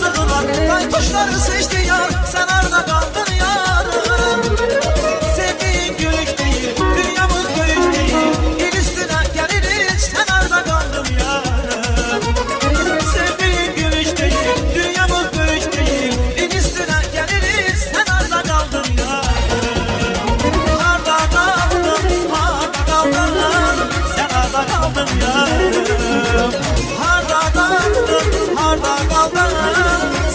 artığı var. Tay tuşları seçti yar, sen arda kaldın yarım. Sevdiğin gülük değil, dünyamız büyük değil. İl üstüne geliriz, sen arda kaldın yarım. Sevdiğin gülük değil, dünyamız büyük değil. İl üstüne geliriz, sen arda kaldın yarım. Arda kaldın, sen arda kaldın yarım. Arda kaldın,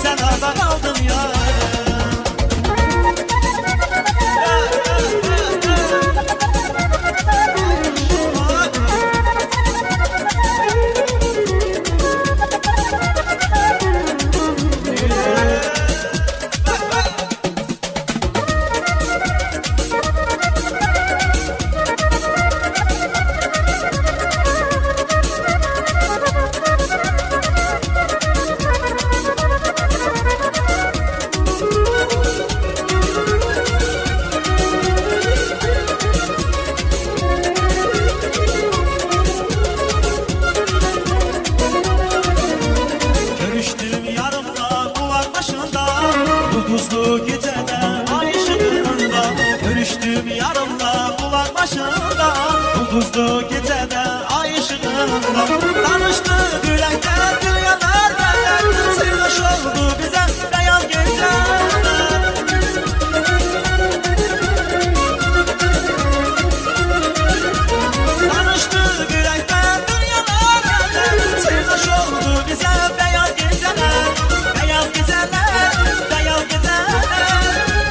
sen arda kaldın yarım. Görüştüm yarımla kulak başında, yıldızlı gecede ay ışığında. Görüştüm yarımla kulak başında, yıldızlı gecede ay ışığında. Tanıştık yürekten dünyalar benden, sırdaş oldu bize beyaz geceler. Tanıştık yürekten dünyalar benden, sırdaş oldu bize beyaz geceler. Beyaz geceler, beyaz geceler.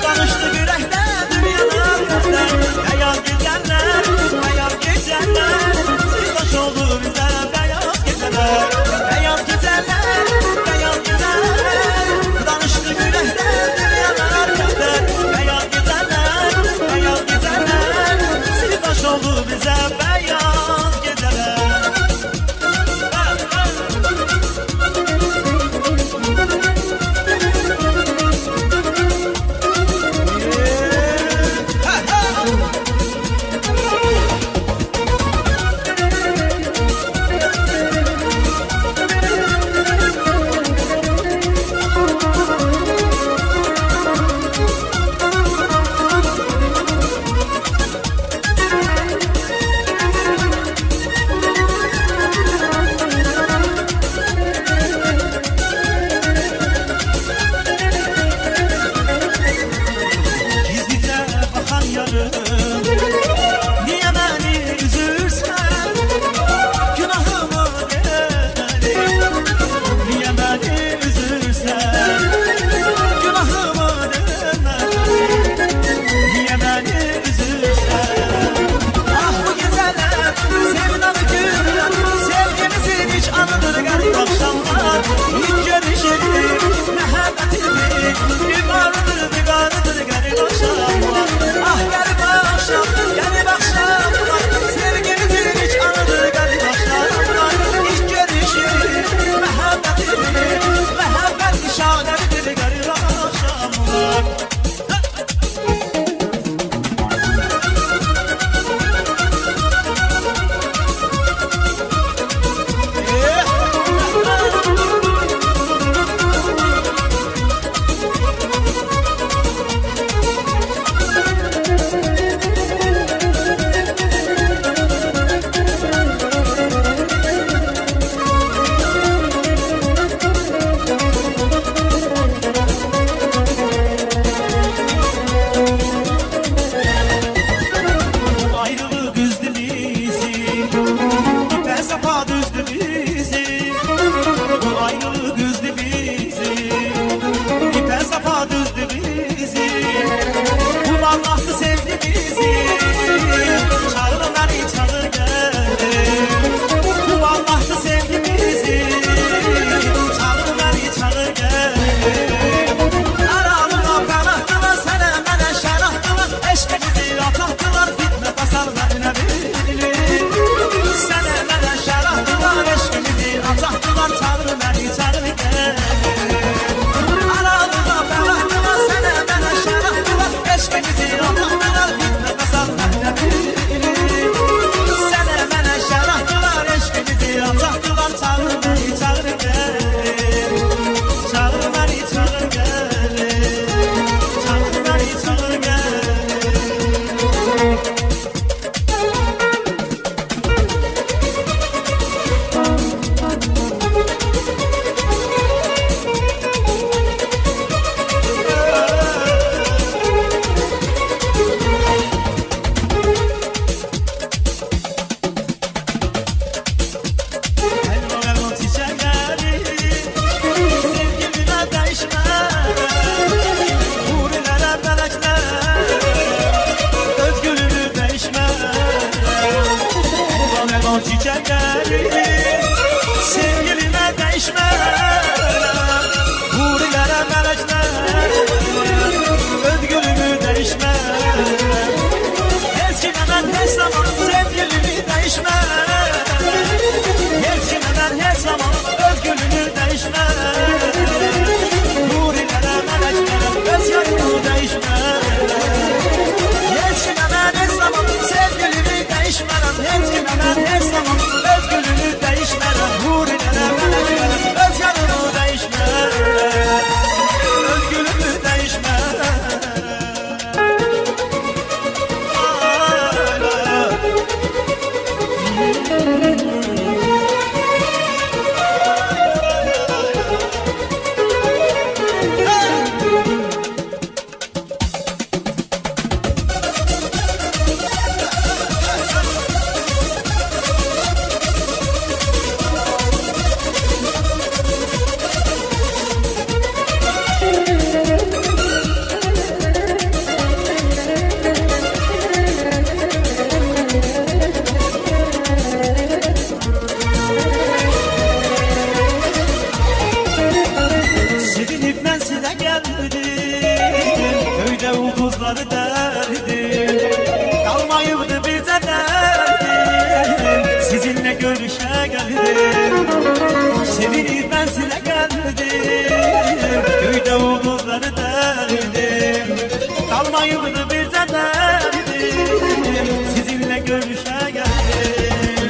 Tanıştık yürekten dünyalar benden, beyaz geceler, beyaz geceler. Sırdaş oldu bize beyaz geceler. Sevinip ben size geldim, köyde ulduzları derdim. Kalmayıptı bize derdim, sizinle görüşe geldim. Sevinip ben size geldim, köyde ulduzları derdim. Kalmayıptı bize derdim, sizinle görüşe geldim.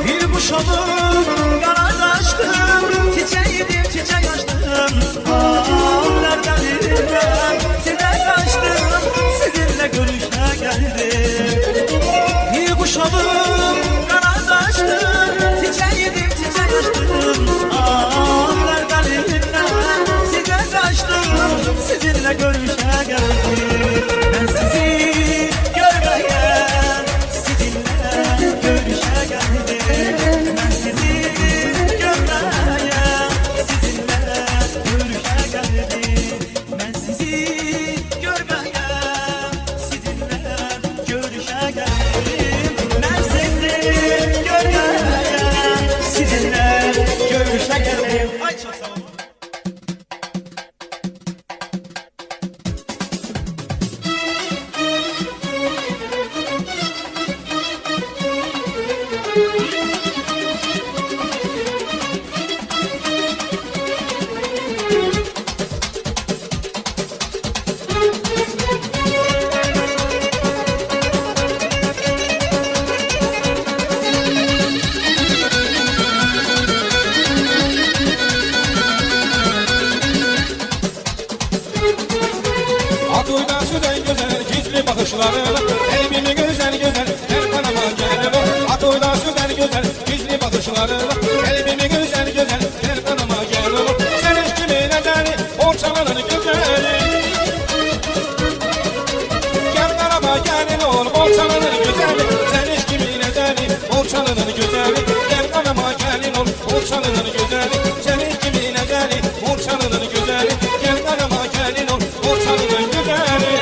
Bir kuş olup kanadaştım, çiçeğiydim çiçek açtım. Ağlardan elimden size kaçtım, sizinle görüşe geldim. Bir kuş olup kanadaştım, çiçeğiydim çiçek açtım. Ağlardan elimden size kaçtım, sizinle görüşe geldim. Ben sizi görmeye, sizinle görüşe geldim. Ben sizi görmeye, sizinle görüşe geldim. Ben sizi görmeye, sizinle görüşe geldim. Ben sizi görmeye, sizinle görüşe geldim. Ay çok sağ olun. Akıldan süzen güzel gizli bakışlarına, elbimi güzel güzel her kanama gelir o. Akıldan süzen güzel gizli bakışlarına, elbimi güzel güzel her kanama gelir o. Sen hiç kimin ederi orçalanın güzeli. Gel kanama gelin ol orçalanın güzeli. Sen hiç kimin ederi orçalanın güzeli. Gel kanama gelin ol orçalanın güzeli. Sen hiç kimin ederi orçalanın güzeli. Gel kanama gelin ol orçalanın güzeli.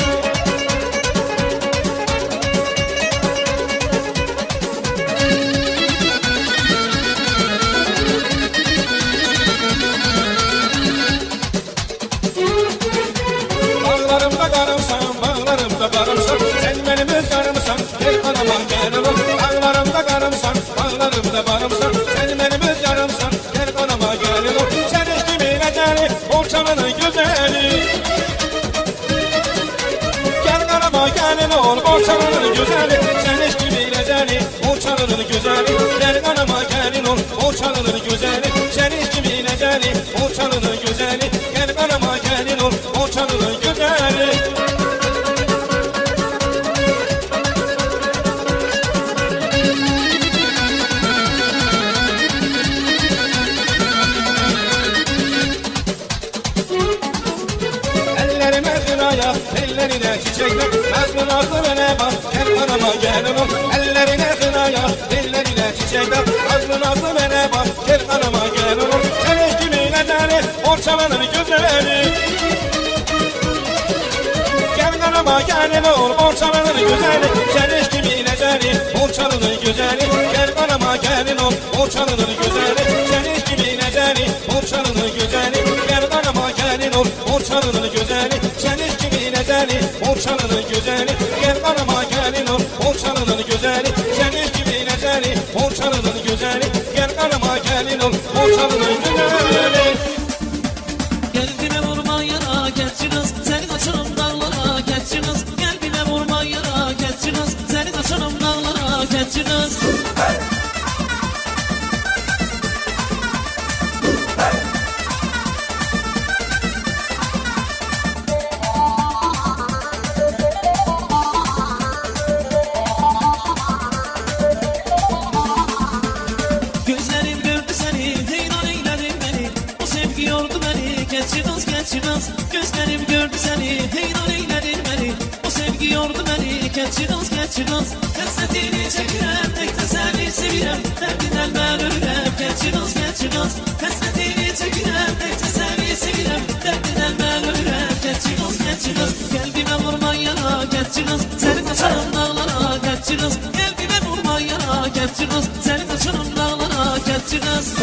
Bağlarımda karımsan, bağlarımda karımsan, sen benim öz karımsan, gel kanama gel ol. Bağlarımda karımsan, bağlarımda karımsan, sen benim öz karımsan, gel kanama gel ol. Sen hiç kimin ederi orçalanın güzeli. Gel kanama gelin ol orçalanın güzeli. Sen hiç kimin ederi orçalanın güzeli. Gel kanama gelin ol orçalanın güzeli. Sen hiç kimin ederi orçalanın güzeli. Gel kanama gelin ol orçalanın güzeli. Ellerime kınaya, ellerine çiçekler, nazlı nazlı bana bak, gel kanama gelin ol. Ellerine kınaya, ellerine çiçekler, nazlı nazlı bana bak, gel kanama gelin ol. Sen hiç kimin ederi orçalanın güzeli. Gel kanama gelin ol orçalanın güzeli. Sen hiç kimin ederi orçalanın güzeli. Gel kanama gelin ol orçalanın güzeli. Sen hiç kimin ederi orçalanın güzeli. Gel kanama gelin ol orçalanın güzeli. Sen hiç kimin ederi orçalanın güzeli. Gel kanama gelin ol orçalanın güzeli. Sen hiç kimin ederi orçalanın güzeli. Gel kanama gelin ol orçalanın güzeli. Gelbime vurma yara geçiniz, seni kaçırım dağlara geçiniz. Gelbime vurma yara geçiniz, seni kaçırım dağlara geçiniz. Gözlerim gördü seni, heyran eyledin beni. O sevgi yordu beni, geçiniz geçiniz. Gözlerim gördü seni, heyran eyledin beni. O sevgi yordu beni, geçiniz geçiniz. Hasretini çekirem, tek teselli sevirem. Derdinden ben ölürem, geçiniz geçiniz. Hasretini çekirem, tek teselli sevirem. Derdinden ben ölürem, geçiniz geçiniz. Kalbime vurma yara geçiniz, seni kaçırım dağlara geçiniz. Kalbime vurma yara geçiniz, seni kaçırım dağlara geçiniz.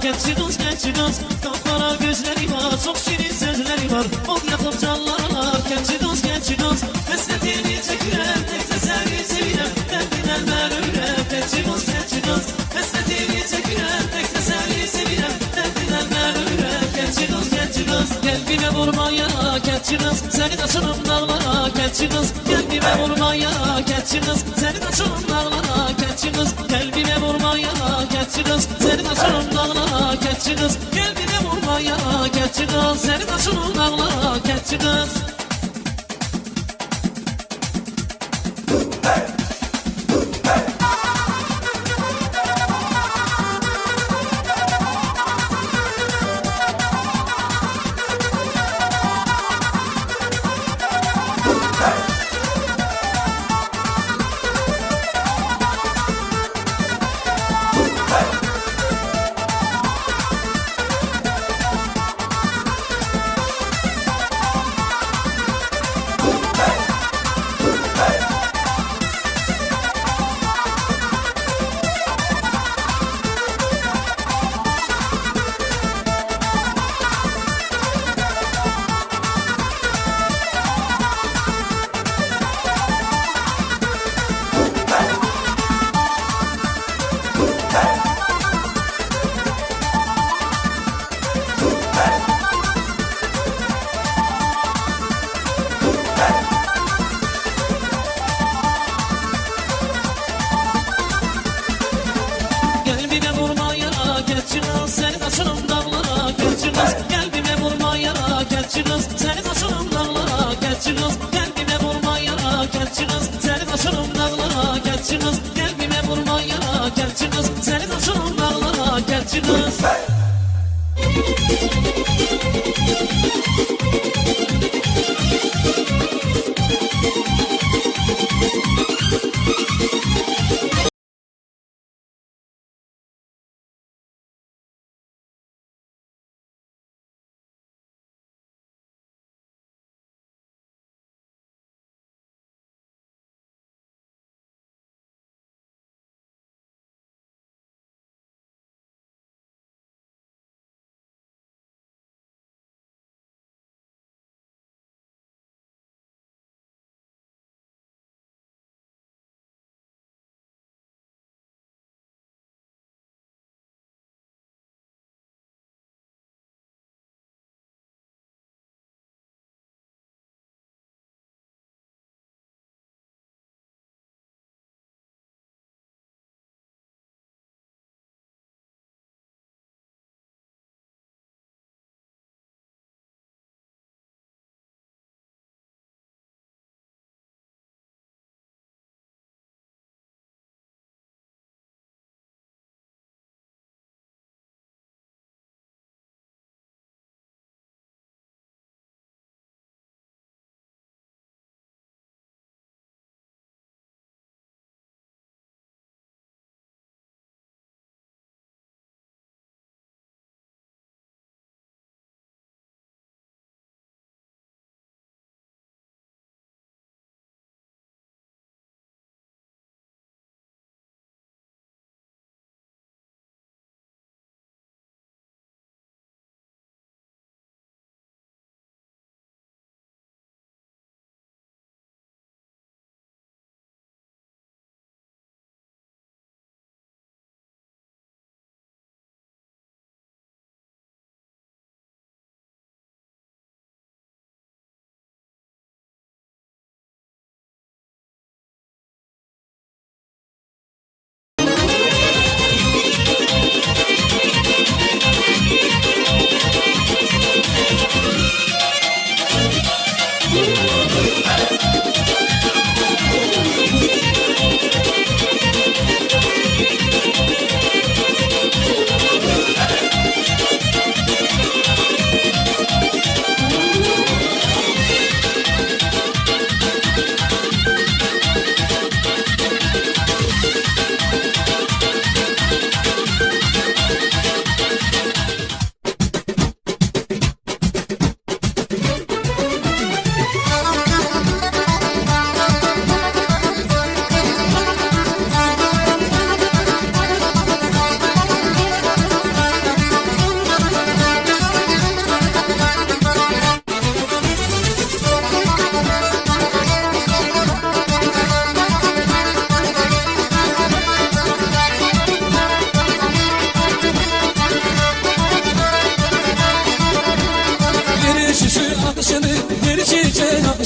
Genççi kız, genççi kız, kapkara gözleri var, çok şirin sözleri var. Ol yakıp canlar, genççi kız, genççi kız. Hasretini çekilen, tek teselli sevilen, derdinden ben ölürüm. Genççi kız, genççi kız. Hasretini çekilen, tek teselli sevilen, derdinden ben ölürüm. Genççi kız, genççi kız. Kalbime vurmaya, genççi kız. Seni taşırım dağlara, genççi kız. Kalbime vurmaya, genççi kız. Seni taşırım dağlara, genççi kız. Kalbime vurmaya, genççi kız. Seni taşırım dağlara, genççi kız. Kalbime vurmaya, genççi kız. Seni taşırım dağlara, genççi kız. Seni taşırım dağlara, genççi kız. Kalbime vurmaya, genççi kız. Seni taşırım dağlara, genççi kız. Kalbime vurmaya, genççi kız. Seni taşırım dağlara, genççi kız. Kalbime vurmaya, genççi kız. Seni taşırım dağlara, genççi kız.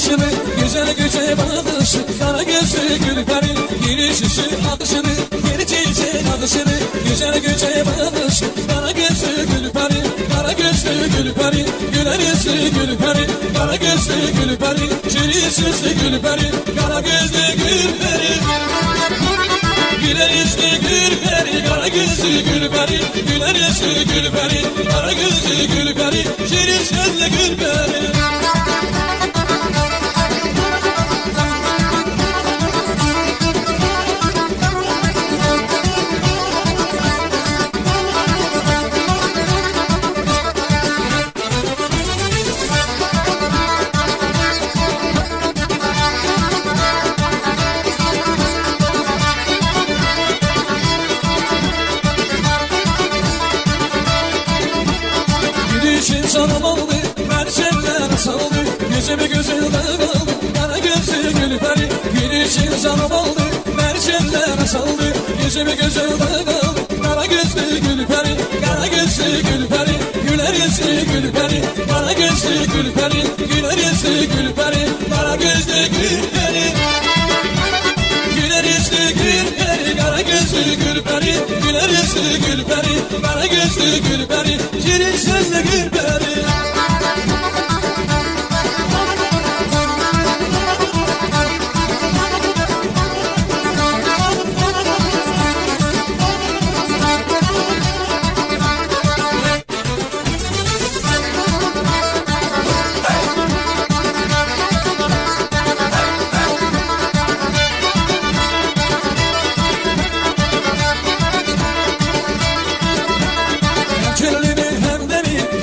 bakışını, güzel göçe bakışı, kara gözlü Gülperi, gülüşüsü akışını, geri çiğse akışını, güzel göçe bakışı, kara gözlü Gülperi, kara gözlü Gülperi, güler yüzlü Gülperi, kara gözlü Gülperi, şirin sözlü Gülperi, kara gözlü Gülperi. Güler yüzlü Gülperi, kara gözlü Gülperi, güler yüzlü Gülperi, kara gözlü Gülperi, şirin sözlü Gülperi. Gülüşün sana oldu, mercekler saldı, gözüme gözüne kaldı, kara gözlü Gülperi. Gülüşün sana oldu, mercekler saldı, gözüme gözüne kaldı, kara gözlü Gülperi, kara gözlü Gülperi, güler yüzlü Gülperi, kara gözlü Gülperi, güler yüzlü Gülperi, kara gözlü Gülperi. Güler yüzlü Gülperi, kara gözlü Gülperi, güler yüzlü Gülperi, kara gözlü Gülperi, şirin sözlü Gülperi.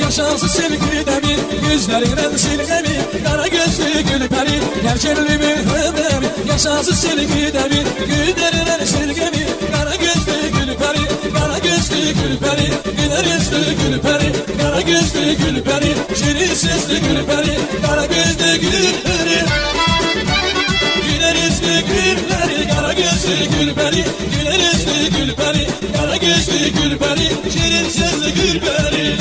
Yaşansın sevgide bir, yüzlerinden silgemi, kara gözlü Gülperi. Gerçekli bir hübemi, yaşansın sevgide bir, yüzlerinden silgemi, kara gözlü Gülperi, kara gözlü Gülperi, güler yüzlü Gülperi, kara gözlü Gülperi, şirin sesli Gülperi, kara gözlü Gülperi. Güler yüzlü Gülperi, kara gözlü Gülperi, güler yüzlü Gülperi, kara gözlü Gülperi, şirin sesli Gülperi.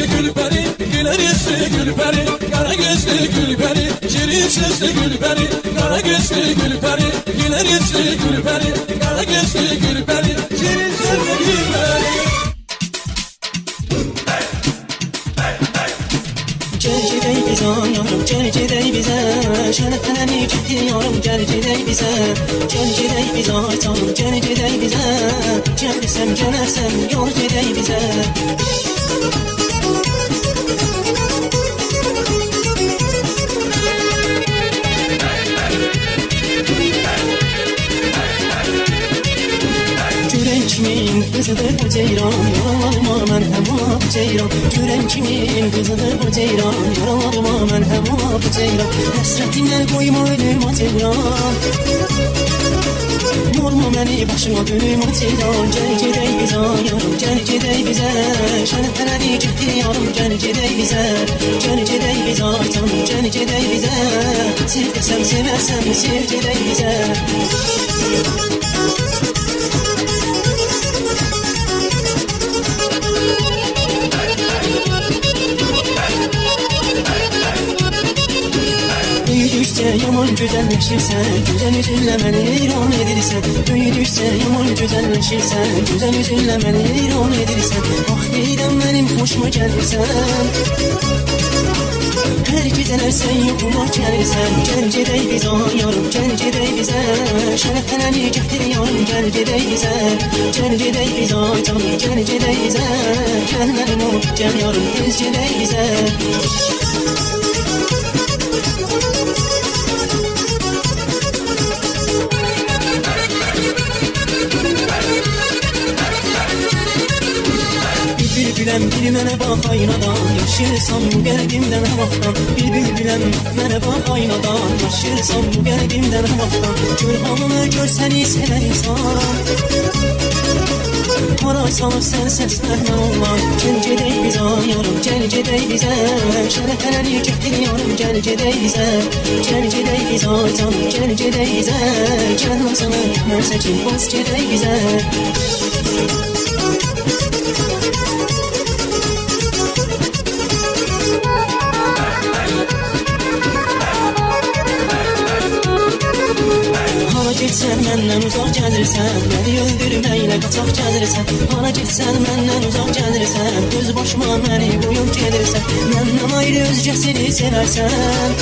Gülperi, güler yüzlü Gülperi, kara gözlü Gülperi, şirin sözlü Gülperi, kara gözlü Gülperi, güler yüzlü Gülperi, kara gözlü Gülperi, şirin sözlü Gülperi. Cercidey bize yavrum, cercidey bize, şerefleneni ciddiyorum, cercidey bize. Cercidey bize açalım, cercidey bize, cerdisem gelersem yol cidey bize. Kimin kızıdır bu ceyran, yaralarıma merhema bu ceyran. Gören kimin kızıdır bu ceyran, yaralarıma merhema bu ceyran. Hasretinle koyma ölüm o ceyran, yorma beni başıma dönüm o ceyran. Cercidey bize yarım, cercidey bize, şerefleneni ciddiyorum, cercidey bize. Cercidey bize canım, cercidey bize, sev desem seversem sevcidey bize. Büyüdükçe yaman güzelleşirsen, güzel yüzünle beni iron edirsen. Büyüdükçe yaman güzelleşirsen, güzel yüzünle beni iron edirsen. Ah deyirəm benim hoşuma gelirsen, her geceler sen yokuma gelirsen. Cercidey bize yarım, cercidey bize, şerefleneni getiriyorum, cercidey bize. Cercidey bize canım, cercidey bize, gelmedim o gel yarım, cercidey bize. Bülbülem bir mənə bax aynadan, yaşırsan bu qəlbimdən havaqdan. Bir bülbülem mənə bax aynadan, yaşırsan bu qəlbimdən havaqdan. Gör halını, gör səni sevər insan, para ay salıb sən səslərlə olmaz. Gəl gedək biz ay yarım, gəl gedək bizə. Şərəfələni gətir yarım, gəl gedək bizə. Gəl gedək biz ay canım, gəl gedək bizə. Gəl nazını mən səkin, bas gedək bizə. Getsən məndən uzaq gəlirsən, məni öldürməklə qaçaq gəlirsən. Hara getsən məndən uzaq gəlirsən, öz başıma məni qoyub gedirsən. Məndən ayrı özgəsini sevərsən.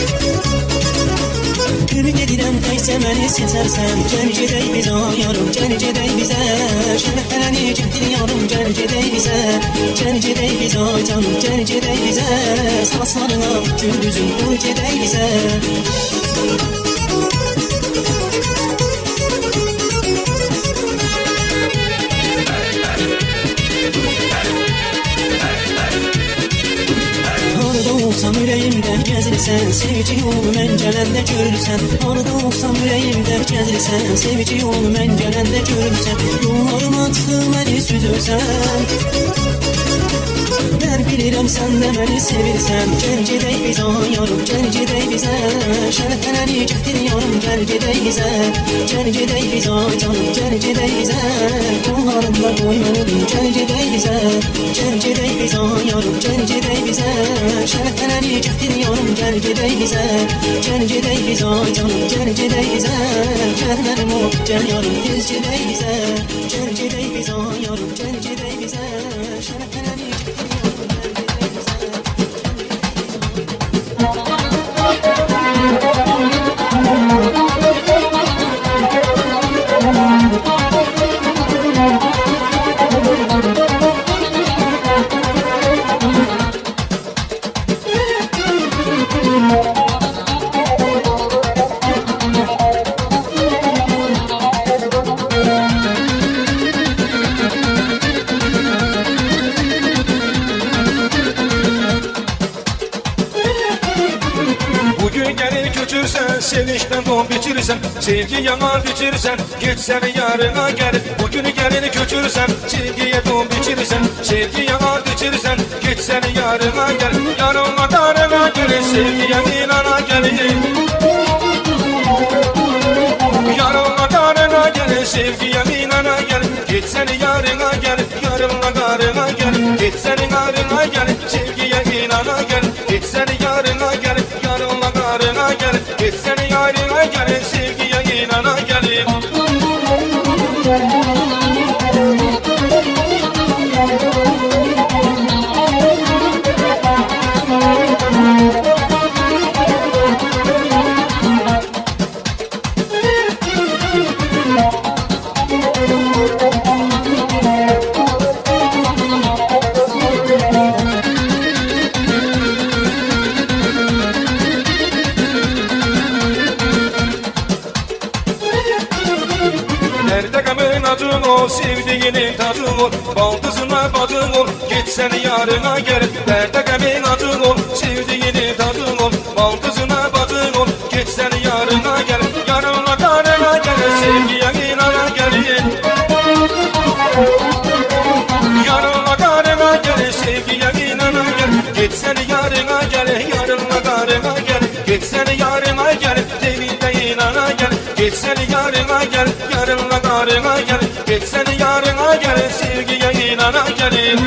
Ümid edirəm təkcə məni seçərsən. Gəl gedək biz ay yarım, gəl gedək bizə. Şərəfələni gətir yarım, gəl gedək bizə. Gəl gedək biz ay canım, gəl gedək bizə. Saçlarına gündüzün qoy gedək bizə. Olsam ürəyimdə gəzirsən, sevgi yolu mən gələndə görürsən. Harada olsam ürəyimdə gəzirsən, sevgi yolu mən gələndə görürsən. Yollarıma çıxıb məni süzürsən. Mən bilirəm sən də məni sevirsən. Gəl gedək biz ay yarım, gəl gedək bizə. Şərəfələni gətir yarım, gəl gedək bizə. Gəl gedək biz ay canım, gəl gedək bizə. Qollarımla qoy məni, gəl gedək bizə. Gəl gedək biz ay yarım, gəl gedək bizə. Şərəfələni gətir yarım, gəl gedək bizə. Gəl gedək biz ay canım, gəl gedək bizə. Gəl mənim o, gəl yarım, tez gedək bizə. Gəl gedək biz ay yarım, gəl gedək bizə. Şərəfələni gətir yarım, gəl gedək bizə. Bugün gelir götürsen, sevinçten don biçirsen. Sevgi yanar biçirsen, gitsen yarına gelir. Bugün gelir götürsen, sevgiye don biçirsen. Sevgi yanar biçirsen, gitsen yarına gelir. Yarınla darına gelir, sevgiye inana gelir. Yarınla darına gelir, sevgiye inana gelir. Gitsen yarına gelir, yarınla darına gelir. Gitsen yarına gelir, sevgiye inana gelir. Gitsen yarına gelir, yarınla darına gelir. Gitsen yarına gelir, sevgiye inana gelir. Nerede gamın adın ol, sevdiğinin tadın ol. Baldızına badın ol, gitsen yarına gel. Nerede gamın adın ol, sevdiğinin tadın ol. Baldızına badın ol, gitsen yarına gel. Yarınla darına gel, sevgiye inana gelin. Yarınla darına gel, sevgiye inana gel. Gitsen yarına gel, yarınla darına gel. Gitsen yarına gel, sevgiye inana gel. Gitsen yarına gel, yarınla darına gel. Gitsen yarına gel, sevgiye inana gelin.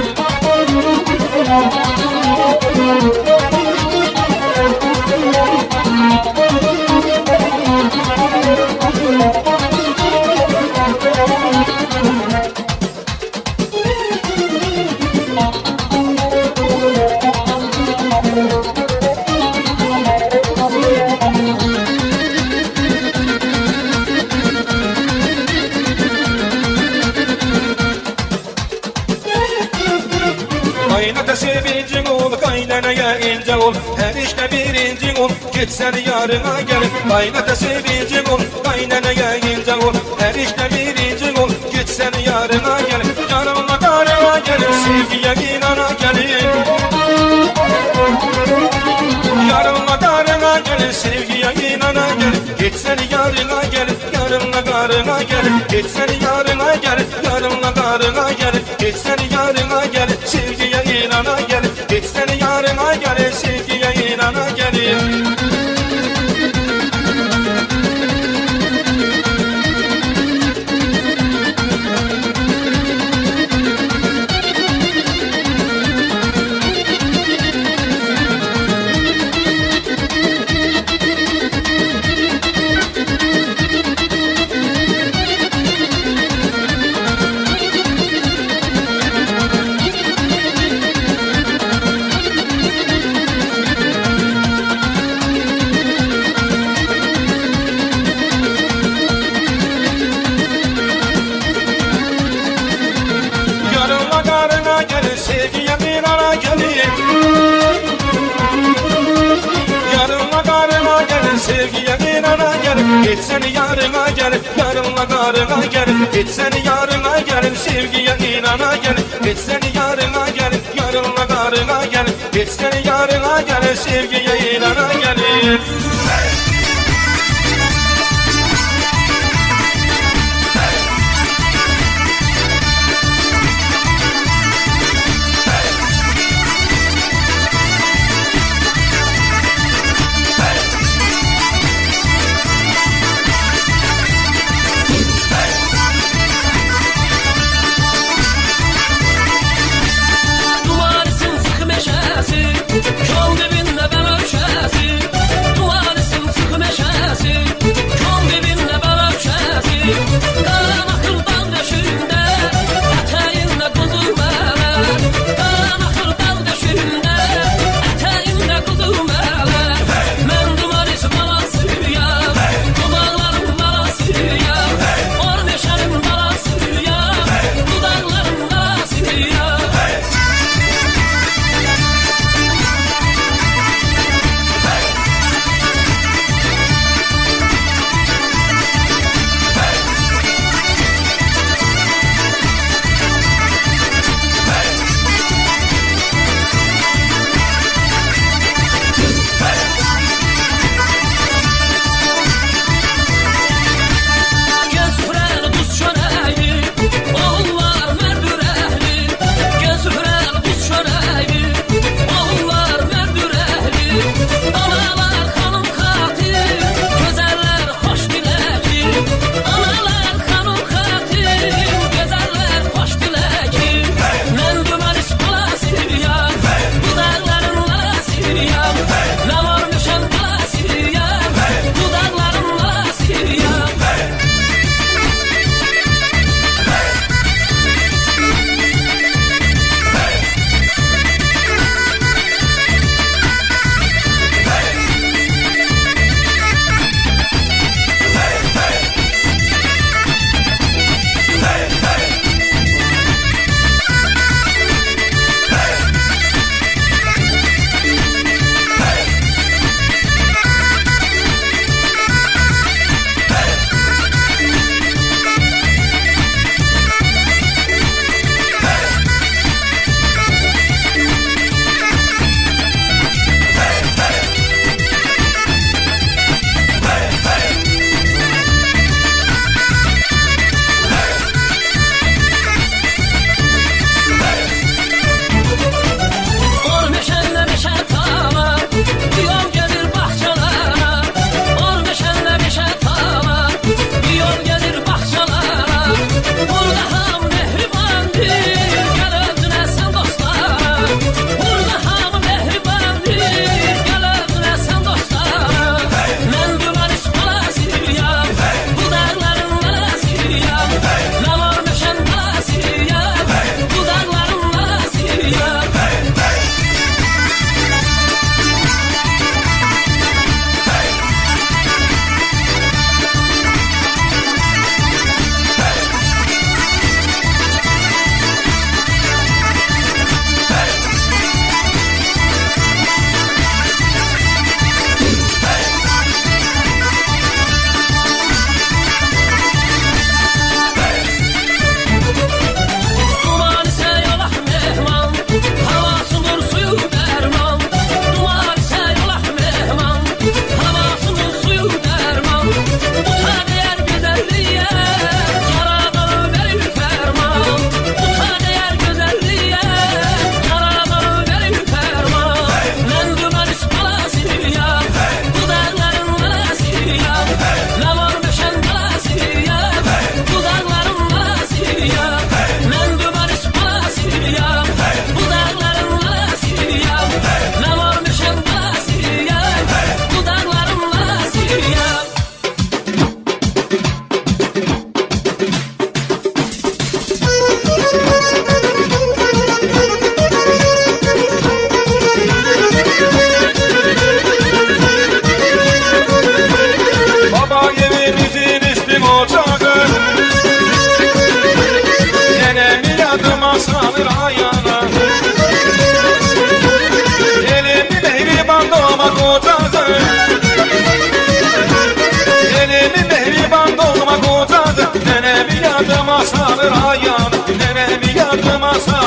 Kaynata sevincin ol, kaynanaya ince ol. Her işte birinci ol, gitsen yarına gel. Kaynata sevincin ol, kaynanaya ince ol. Her işte birinci ol, gitsen yarına gel. Yarınla darına gel, sevgiye inana gelin. Yarınla darına gel, sevgiye inana gel. Gitsen yarına gel, yarınla darına gel. Gitsen yarına gel, yarınla darına gel. sevgiye inana gel. Git seni yarına gel, yarınla karına gel. Git seni yarına gel, sevgiye inana gel. Git seni yarına gel, yarınla karına gel. Git seni yarına gel, sevgiye inana gel. Duvarsın sıkı meşəsi, kol dibində bən ölçəsi. Duvar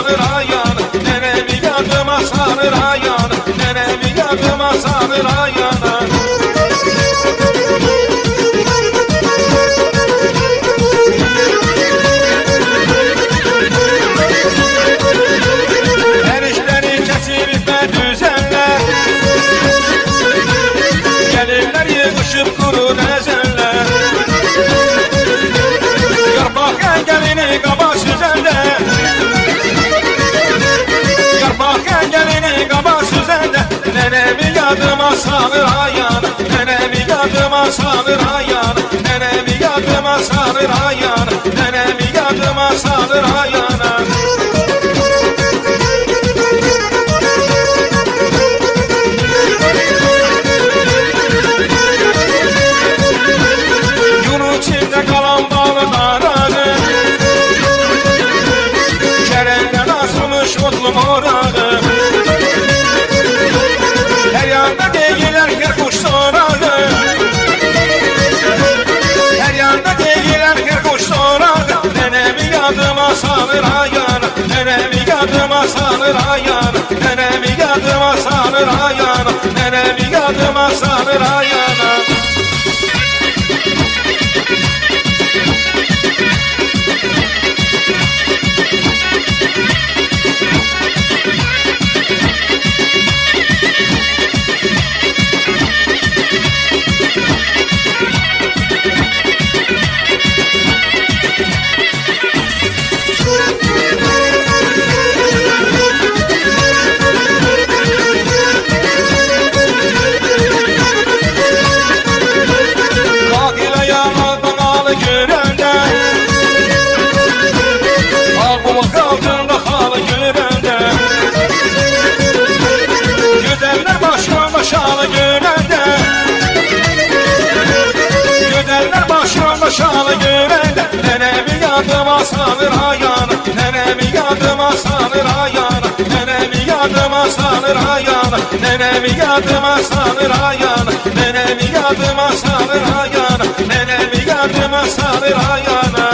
salır ayağını, nenemi yadıma salır ayağını, nenemi yadıma salır ayağını. Erişleri kesip ve düzenler, gelirler yığışıp kuru nezenler. Yarpak engelini kaba süzende, yarpak engelini kaba süzende, nenemi yadıma salır ayağını, nenemi yadıma salır ayağını, nenemi yadıma salır ayağını, nenemi yadıma salır ayağını. Yunus içinde kalan balıkları, Kerem'den asılmış otlu morağı. Her yanda değiller her kuş sorağı, her yanda değiller her kuş sorağı. Nenemi yadıma salır ayağını, nenemi yadıma salır ayağını, nenemi yadıma salır ayağını, nenemi yadıma salır ayağını. Şalı görende, göderler başımda şalı görende, nenemi yadıma salır ayağını, nenemi yadıma salır ayağını, nenemi yadıma salır ayağını, nenemi yadıma salır ayağını, nenemi yadıma salır ayağını, nenemi yadıma salır ayağını.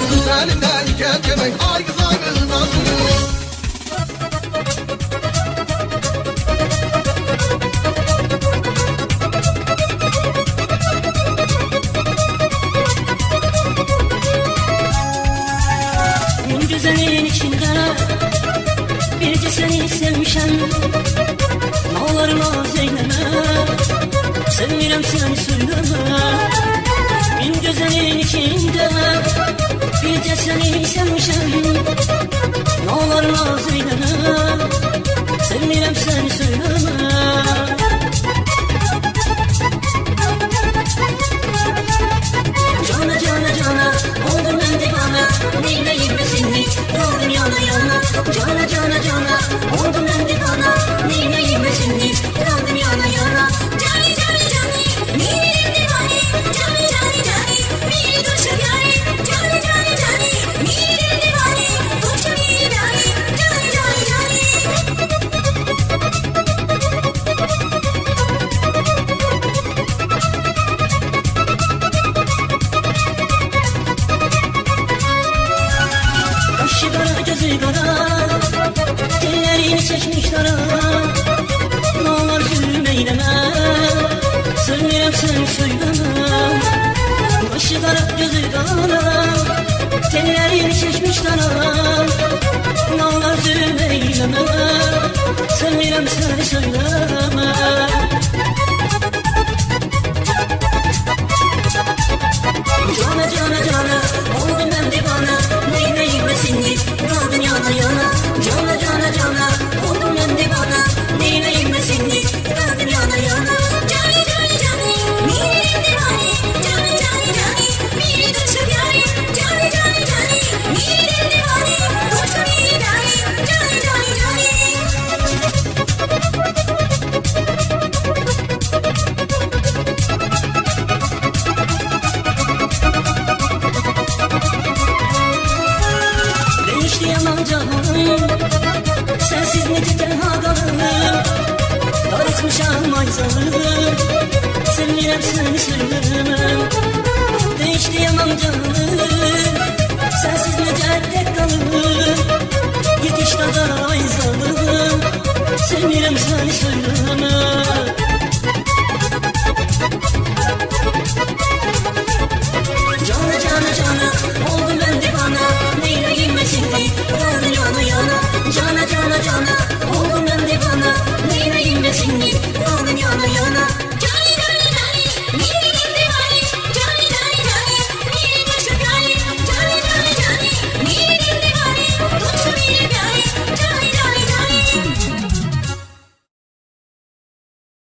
Kız elimden kepkemek ay kız ay kız nazlı. En güzelin içinde birce seni sevmişem. Ağlarım az eyleme, sevmirem seni söyleme. En güzelin içinde birce seni sevmişem. Ağlarım az eyleme, sevmirem seni söyleme. Cana cana cana oldum ben divana, neyleyim mi seni kaldım yana yana. Cana cana cana oldum ben divana, neyleyim mi seni kaldım yana yana. Cani cani cani neyleyim divani, cani cani cani beni düşür yani. Cani cani cani neyleyim divani, düşür yani. Cani cani cani. Kaşı kara gözü kara, tellerini çekmiş dara. Ne olur zulüm eyleme, sevmirem seni söyleme. Kaşı kara gözü kara, tellerini çekmiş dara. Ne olur zulüm eyleme, sevmirem seni söyleme. Cana cana cana oldum ben divana, neyleyim mi seni kaldım yana yana. Cana cana cana oldum ben divana, neyleyim mi seni kaldım yana yana. Cani cani cani neyleyim divani, cani cani cani beni düşür yani. Cani cani cani neyleyim divani, düşür yani. Cani cani cani. Ben işleyemem canım, sensiz nece tenha kalırım. Darıtmışam ayzalım, sevmirem seni söylemem.